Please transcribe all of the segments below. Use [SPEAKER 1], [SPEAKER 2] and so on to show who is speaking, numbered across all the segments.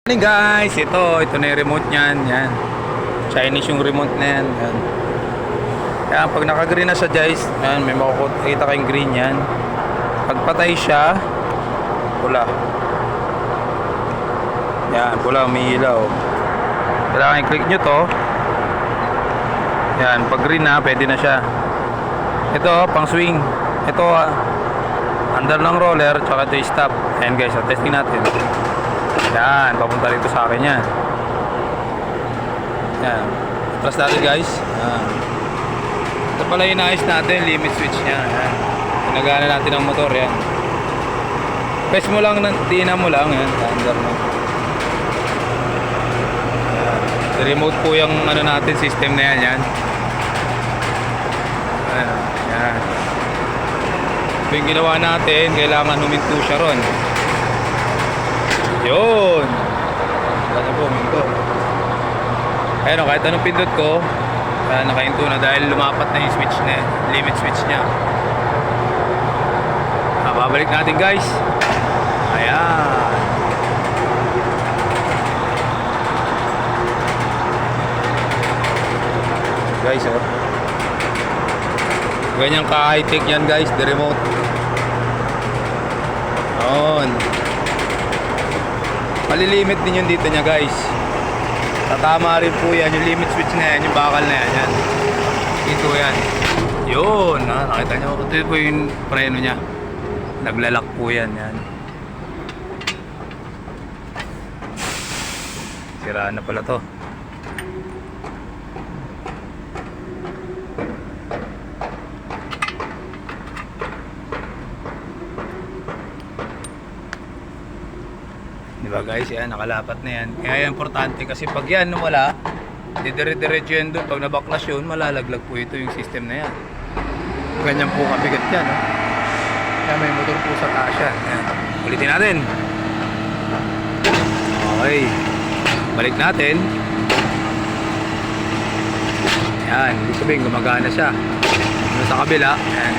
[SPEAKER 1] Morning guys, ito na yung remote niyan, yan. Chinese yung remote na yan, yan. Kaya pag naka-green na siya guys, yan, may makikita kayong green yan. Pag patay siya, pula. Yan, pula, umiilaw. Kailangan i-click nyo to. Yan, pag green na, pwede na siya. Ito, pang swing. Ito, under ng roller, tsaka ito yung stop. Ayan guys, testing natin. Yan, papunta rito sa akin yan. Yan, press natin guys. Yan. Ito pala yung inaayos natin, limit switch nya. Yan, pinagana natin ang motor. Yan, press mo lang, tina mo lang. Yan, under mo. Yan, remote po yung ano natin, system na yan. Yan, yan. Ito yung ginawa natin, kailangan huminto siya ron. Yun. Kaya po, huminto. Ayun, kahit anong pindot ko, nakahinto na dahil lumapat na yung switch na, limit switch nya. Babalik natin guys. Ayan. Guys, oh. Ganyan ka-high-tech yan guys, the remote. Yun. Malilimit din yung dito nya guys. Tatama rin po yan, yung limit switch na yan, yung bakal na yan. Yan. Ito yan. Yun, nakita nyo. Ito po yung preno nya. Naglalak po yan. Yan. Siraan na pala to. Diba guys, yan, nakalapat na yan. Kaya importante kasi pag yan wala, didire-diretso yan doon. Pag nabaklas yun, malalaglag po ito yung system na yan. Ganyan po kabigat yan, no? Kaya may motor po sa taas yan. Yan. Ulitin natin. Okay. Balik natin. Yan, ibig sabihin gumagana siya. Sa kabila, yan.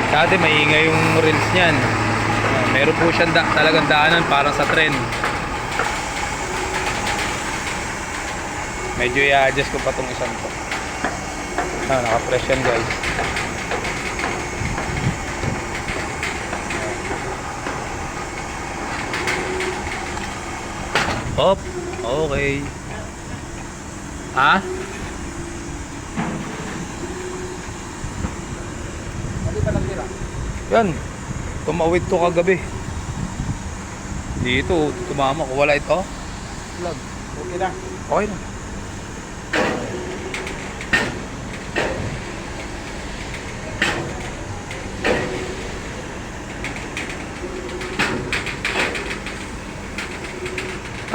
[SPEAKER 1] Dati maingay yung reels niyan. Meron po siyang talagang daanan parang sa tren. Medyo i-adjust ko pa itong isang to. Naka-press yan guys. Hop. Okay. Ha? Hindi pa nagtira? Yan. Tumawid to kagabi. Dito, tumama ko. Wala ito.
[SPEAKER 2] Vlog. Okay na.
[SPEAKER 1] Okay na.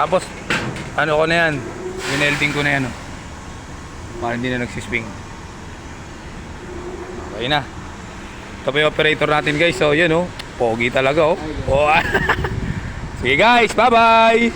[SPEAKER 1] Tapos, ano ko na yan? Winelding ko na yan. Para hindi na nagsiswing. Okay na. Ito pa yung operator natin guys. So yun, oh. Pogi talaga, oh. Oh. Sige guys, bye bye.